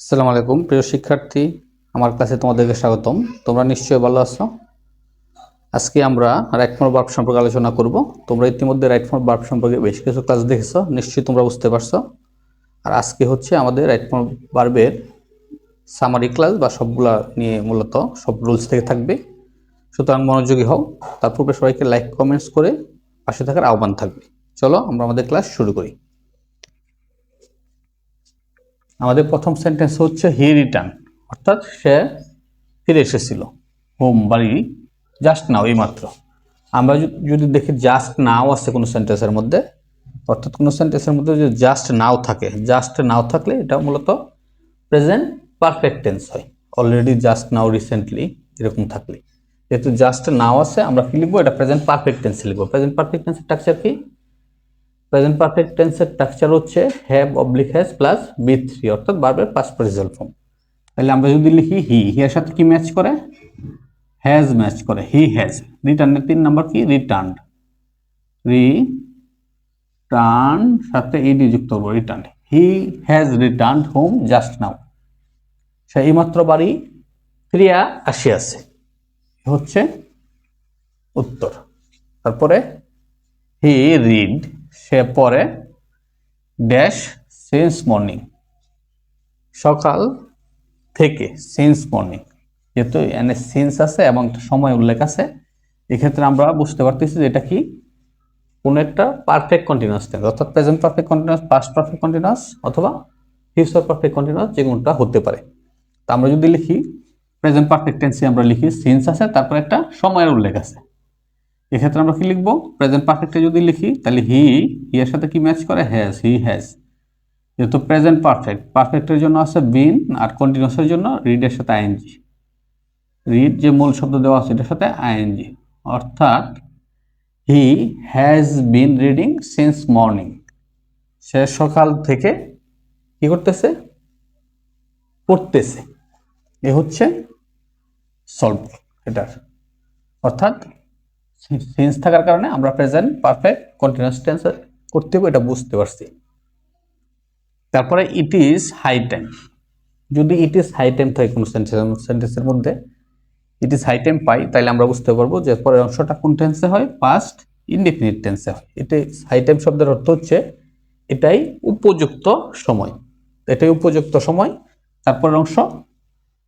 আসসালামু আলাইকুম প্রিয় শিক্ষার্থী, আমার ক্লাসে তোমাদেরকে স্বাগতম। তোমরা নিশ্চয়ই ভালো আছো। আজকে আমরা রাইট ফর্ম ভার্ব সম্পর্কে আলোচনা করব। তোমরা ইতিমধ্যে রাইট ফর্ম ভার্ব সম্পর্কে বেশ কিছু ক্লাস দেখেছো, নিশ্চয়ই তোমরা বুঝতে পারছো। আর আজকে হচ্ছে আমাদের রাইট ফর্ম ভার্বের সামারি ক্লাস বা সবগুলা নিয়ে মূলত সব রুলস থেকে থাকবে। সুতরাং মনোযোগী হও। তার পূর্বে সবাইকে লাইক কমেন্টস করে পাশে থাকার আহ্বান থাকবে। চলো আমরা আমাদের ক্লাস শুরু করি। আমাদের প্রথম সেন্টেন্স হচ্ছে হি রিটার্ন, অর্থাৎ সে ফিরে এসেছিল হোম, বাড়ি, জাস্ট নাও, এই মাত্র। আমরা যদি দেখি জাস্ট নাও আছে কোনো সেন্টেন্সের মধ্যে, অর্থাৎ কোনো সেন্টেন্সের মধ্যে যদি জাস্ট নাও থাকে, জাস্ট নাও থাকলে এটা মূলত প্রেজেন্ট পারফেক্ট টেন্স হয়। অলরেডি, জাস্ট নাও, রিসেন্টলি, এরকম থাকলে। যেহেতু জাস্ট নাও আছে, আমরা কি লিখবো? এটা প্রেজেন্ট পারফেক্ট টেন্স লিখবো। প্রেজেন্ট পারফেক্ট টেন্সের স্ট্রাকচার কি? প্রেজেন্ট পারফেক্ট টেন্সের স্ট্রাকচার হচ্ছে have oblique has plus V three, অর্থাৎ ভার্বের পাস্ট পার্টিসিপাল ফর্ম। তাহলে আমরা যদি লিখি হি, হি এর সাথে কি ম্যাচ করে? হ্যাজ ম্যাচ করে। He has. রিটার্নের 3 নাম্বার কি? রিটার্ন। রিটার্ন সাথে ইডি যুক্ত করবো, return. He has return home just now. সে এইমাত্র বাড়ি ফিরিয়া আসিয়াছে, হচ্ছে উত্তর। তারপরে হি রিড, সে পড়ে, ড্যাশ সিন্স মর্নিং, সকাল থেকে, সিন্স মর্নিং। যেহেতু এনে সিন্স আছে এবং সময় উল্লেখ আছে, এক্ষেত্রে আমরা বুঝতে পারতেছি যে এটা কি কোনো একটা পারফেক্ট কন্টিনিউয়াস টেন্স, অর্থাৎ present perfect continuous, past perfect continuous অথবা ফিউচার পারফেক্ট কন্টিনিউয়াস, যে কোনোটা হতে পারে। তা আমরা যদি লিখি প্রেজেন্ট পারফেক্ট টেন্সে আমরা লিখি সিন্স আছে, তারপর একটা সময়ের উল্লেখ আছে। এক্ষেত্রে আমরা কি লিখবো? প্রেজেন্ট পারফেক্টে যদি লিখি তাহলে হি, হি এর সাথে কি ম্যাচ করে? Has, he has. যেহেতু প্রেজেন্ট পারফেক্ট, পারফেক্টের জন্য আছে বিন, আর কন্টিনিউয়াসের জন্য রিডের সাথে আইএনজি। রিড যে মূল শব্দ দেওয়া আছে এটার সাথে আইএনজি, অর্থাৎ he has been reading since morning. সে সকাল থেকে কি করতেছে? পড়তেছে। এ হচ্ছে সলভ এটার। অর্থাৎ সিন্স থাকার কারণে আমরা প্রেজেন্ট পারফেক্ট কন্টিনিউয়াস টেন্স করতে হবে, এটা বুঝতে পারছি। তারপরে ইট ইজ হাই টাইম। যদি ইট ইজ হাই টাইম থাকে কোনো সেন্টেন্সের মধ্যে, ইট ইজ হাই টাইম পাই, তাহলে আমরা বুঝতে পারবো যে পরের অংশটা কোন টেন্সে হয়? পাস্ট ইনডেফিনিট টেন্সে হয়। এটাই হাই টাইম শব্দের অর্থ হচ্ছে এটাই উপযুক্ত সময়, এটাই উপযুক্ত সময়। তারপরের অংশ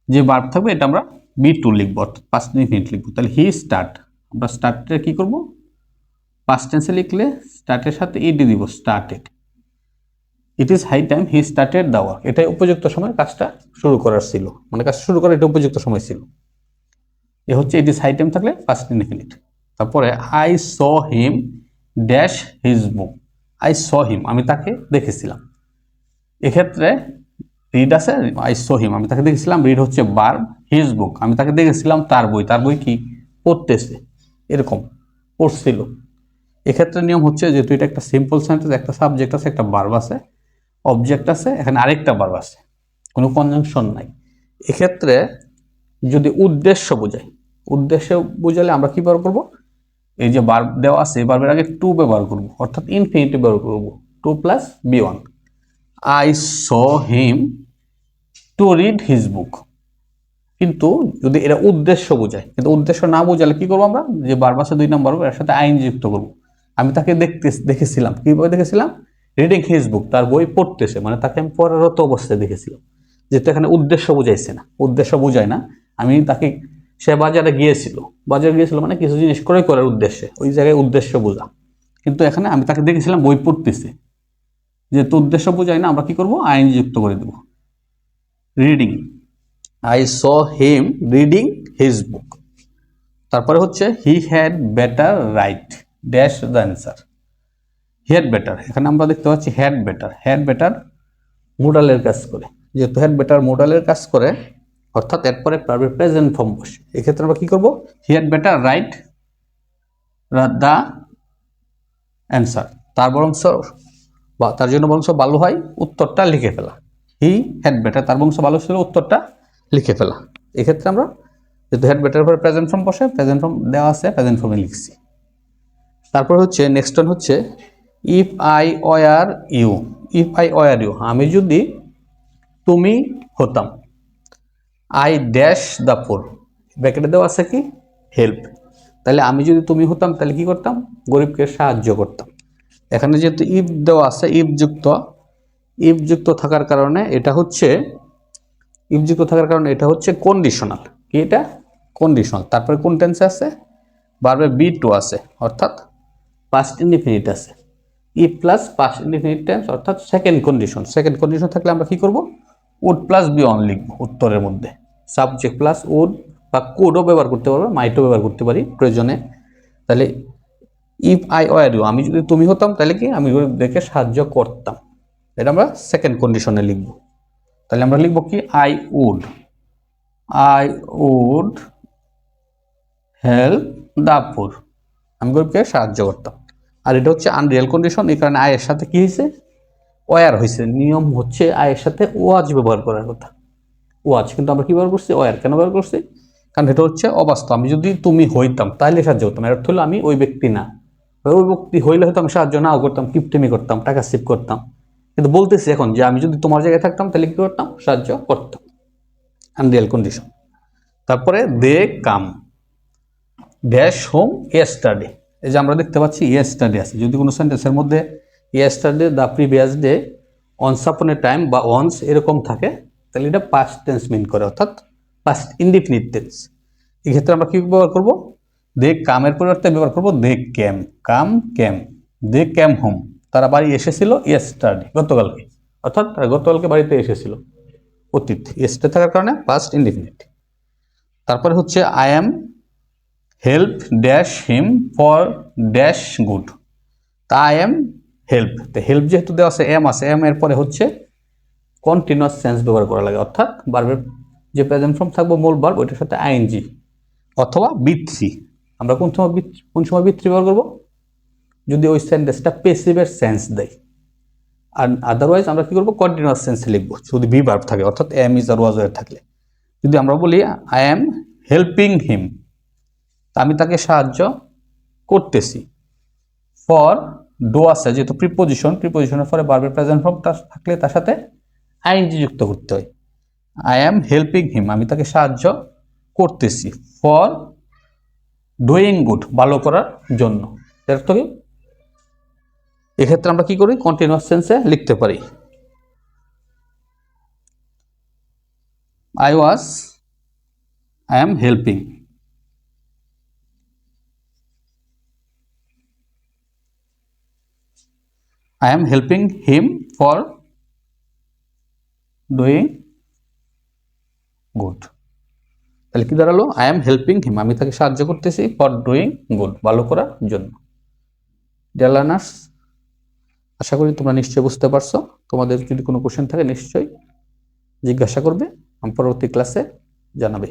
যে ভার্ব থাকবে এটা আমরা বি টু লিখবো, অর্থাৎ পাস্ট ইনডেফিনিট লিখবো। তাহলে হি স্টার্ট, আমরা স্টার্টে কি করব? পাস্ট টেন্সে লিখলে স্টার্টের সাথে ইডি দিব, started. It is high time he started the work, এটাই উপযুক্ত সময় কাজটা শুরু করার ছিল, মানে কাজ শুরু করার এটা উপযুক্ত সময় ছিল। এ হচ্ছে ইট ইজ হাই টাইম থাকলে পাস্ট ইনডেফিনিট। তারপরে I saw him dash his book. I saw him, আমি তাকে দেখেছিলাম। এক্ষেত্রে রিড আছে, আই স হিম, আমি তাকে দেখেছিলাম। রিড হচ্ছে ভার্ব, হিজ বুক, আমি তাকে দেখেছিলাম তার বই। তার বই কি? পড়তেছে, এরকম পড়ছিল। এক্ষেত্রে নিয়ম হচ্ছে যেহেতু এটা একটা সিম্পল সেন্টেন্স, একটা সাবজেক্ট আছে, একটা ভার্ব আছে, অবজেক্ট আছে, এখানে আরেকটা ভার্ব আছে, কোনো কনজাংশন নাই। এক্ষেত্রে যদি উদ্দেশ্য বোঝায়, উদ্দেশ্য বোঝালে আমরা কি ব্যবহার করবো? এই যে ভার্ব দেওয়া আছে, এই ভার্বের আগে টু ব্যবহার করব, অর্থাৎ ইনফিনিটিভ ব্যবহার করব। To plus V one. I saw him to read his book. কিন্তু যদি এটা উদ্দেশ্য বোঝায়, কিন্তু উদ্দেশ্য না বোঝালে কি করবো? আমরা যে ভার্ব আছে 2 নম্বর, এর সাথে আইন যুক্ত করবো। আমি তাকে দেখেছিলাম, কিভাবে দেখেছিলাম? রিডিং হিজ বুক, তার বই পড়তেছে, মানে তাকে আমি পড়ারত অবস্থায় দেখেছিলাম। যেহেতু এখানে উদ্দেশ্য বুঝাইছে না, উদ্দেশ্য বুঝায় না। আমি তাকে, সে বাজারে গিয়েছিল, বাজারে গিয়েছিল মানে কিছু জিনিস ক্রয় করার উদ্দেশ্যে, ওই জায়গায় উদ্দেশ্য বোঝা। কিন্তু এখানে আমি তাকে দেখেছিলাম বই পড়তেছে, যেহেতু উদ্দেশ্য বোঝায় না, আমরা কি করবো? আইন যুক্ত করে দেব। Reading, I saw him reading his book. তারপরে হচ্ছে he had better write dash the answer. He had better, এখানে আমরা দেখতে পাচ্ছি হ্যাড বেটার। হ্যাড বেটার মোডালের কাজ করে, যেহেতু হ্যাড বেটার মোডালের কাজ করে, অর্থাৎ এরপরে ভার্বের প্রেজেন্ট ফর্ম বসে। এক্ষেত্রে আমরা কি করব? হি had better write the answer, তার বরংস বা তার জন্য বরংস ভালো হয় উত্তরটা লিখে ফেলা। হি হ্যাড বেটার, তার বংশ ভালো ছিল, উত্তরটা লিখে ফেলা। এক্ষেত্রে আমরা যেহেতু হ্যাড বেটার পরে প্রেজেন্ট ফর্ম বসে, প্রেজেন্ট ফর্ম দেওয়া আছে, প্রেজেন্ট ফর্মে লিখছি। তারপর হচ্ছে নেক্সট ওয়ান হচ্ছে if I were you. If I were you, আমি যদি তুমি হতাম, আই ড্যাশ দ্য পুর, ব্র্যাকেটে দেওয়া আছে কি হেল্প, তাহলে আমি যদি তুমি হতাম তাহলে কি করতাম, গরিবকে সাহায্য করতাম। এখানে যেহেতু ইফ দেওয়া আছে, ইফ যুক্ত থাকার কারণে এটা হচ্ছে কন্ডিশনাল। কি এটা কন্ডিশনাল। তারপরে কোন টেন্সে আছে, ভার্বের বি টু আছে, অর্থাৎ পাস্ট ইনডিফিনিট আছে। If plus past indefinite tense অর্থাৎ সেকেন্ড কন্ডিশন থাকলে আমরা কি করব, উড প্লাস বি অন লিখব উত্তরের মধ্যে। সাবজেক্ট প্লাস উড বা কুডও ব্যবহার করতে পারবো, মাইটও ব্যবহার করতে পারি প্রয়োজনে। তাহলে ইফ আই ওয়ার ইউ, আমি যদি তুমি হতাম তাহলে কি আমি গরিবদেরকে সাহায্য করতাম, এটা আমরা সেকেন্ড কন্ডিশনে লিখব। তাহলে আমরা লিখব কি I would help the poor, আমি গরিবকে সাহায্য করতাম। আর এটা হচ্ছে আনরিয়াল কন্ডিশন, এই কারণে আয়ের সাথে কি হয়েছে, ওয়ার হয়েছে। নিয়ম হচ্ছে আয়ের সাথে ওয়াজ ব্যবহার করার কথা, ওয়াজ, কিন্তু আমরা কি ব্যবহার করছি, ওয়ার। কেন ব্যবহার করছি, কারণ এটা হচ্ছে অবাস্তব। আমি যদি তুমি হইতাম তাহলে সাহায্য করতাম, এর অর্থ হলো আমি ওই ব্যক্তি না। ওই ব্যক্তি হইলে হয়তো আমি সাহায্য নাও করতাম, কিপটেমি করতাম, টাকা সেভ করতাম। কিন্তু বলতেছি এখন যে আমি যদি তোমার জায়গায় থাকতাম তাহলে কি করতাম, সাহায্য করতাম। Unreal condition. তারপরে দে কাম ড্যাশ হোম ইয়েস্টারডে, এই যে আমরা দেখতে পাচ্ছি ইয়েস্টারডে আছে। যদি কোনো সেন্টেন্সের মধ্যে yesterday, the previous day, once upon a time বা অনস এরকম থাকে, তাহলে এটা পাস্ট টেন্স মিন করে, অর্থাৎ পাস্ট ইনডিফিনিট টেন্স। এই ক্ষেত্রে আমরা কি ব্যবহার করব, দে কামের পরিবর্তে ব্যবহার করব দে ক্যাম, দে ক্যাম হোম, তারা বাড়ি এসেছিল ইয়েস্টারডে, গতকালকে, অর্থাৎ তারা গতকালকে বাড়িতে এসেছিল, অতীত। ইয়েস্টারডে থাকার কারণে পাস্ট ইনডিফিনিট। তারপরে হচ্ছে I am help dash him for dash good, তা আই এম হেল্প, হেল্প যেহেতু দেওয়া আছে, এম আছে, এম এর পরে হচ্ছে কন্টিনিউয়াস সেন্স ব্যবহার করা লাগে, অর্থাৎ ভার্বের যে প্রেজেন্ট ফর্ম থাকবে মূল ভার্ব ওইটার সাথে আইএনজি অথবা বি3। আমরা কোন সময় বি3 ব্যবহার করব, যদি ওই সেন্টেন্সটা পেসিভের সেন্স দেয়। আর আদারওয়াইজ আমরা কি করব, কন্টিনিউয়াস সেন্সে লিখবো যদি বি ভার্ব থাকে, অর্থাৎ এম ইজ আর ওয়াজ এর থাকলে। যদি আমরা বলি আই এম হেল্পিং হিম, আমি তাকে সাহায্য করতেছি। ফর ডো আছে, যেহেতু প্রিপোজিশনের পরে ভার্বের প্রেজেন্ট ফর্ম থাকলে তার সাথে আইএনজি যুক্ত করতে হয়। আই এম হেল্পিং হিম, আমি তাকে সাহায্য করতেছি। ফর ডুইং গুড, ভালো করার জন্য। এর অর্থ কি, এক্ষেত্রে আমরা কি করি, কন্টিনিউয়াস সেন্সে লিখতে পারি। I am helping, I am helping him for doing good, তাহলে কি দাঁড়ালো, I am helping him, আমি তাকে সাহায্য করতেছি for doing good, ভালো করার জন্য। ডিয়ার লার্নার্স, আশা করি তোমরা নিশ্চয়ই বুঝতে পারছো। তোমাদের যদি কোনো কোশ্চেন থাকে নিশ্চয়ই জিজ্ঞাসা করবে, আমি পরবর্তী ক্লাসে জানাবে।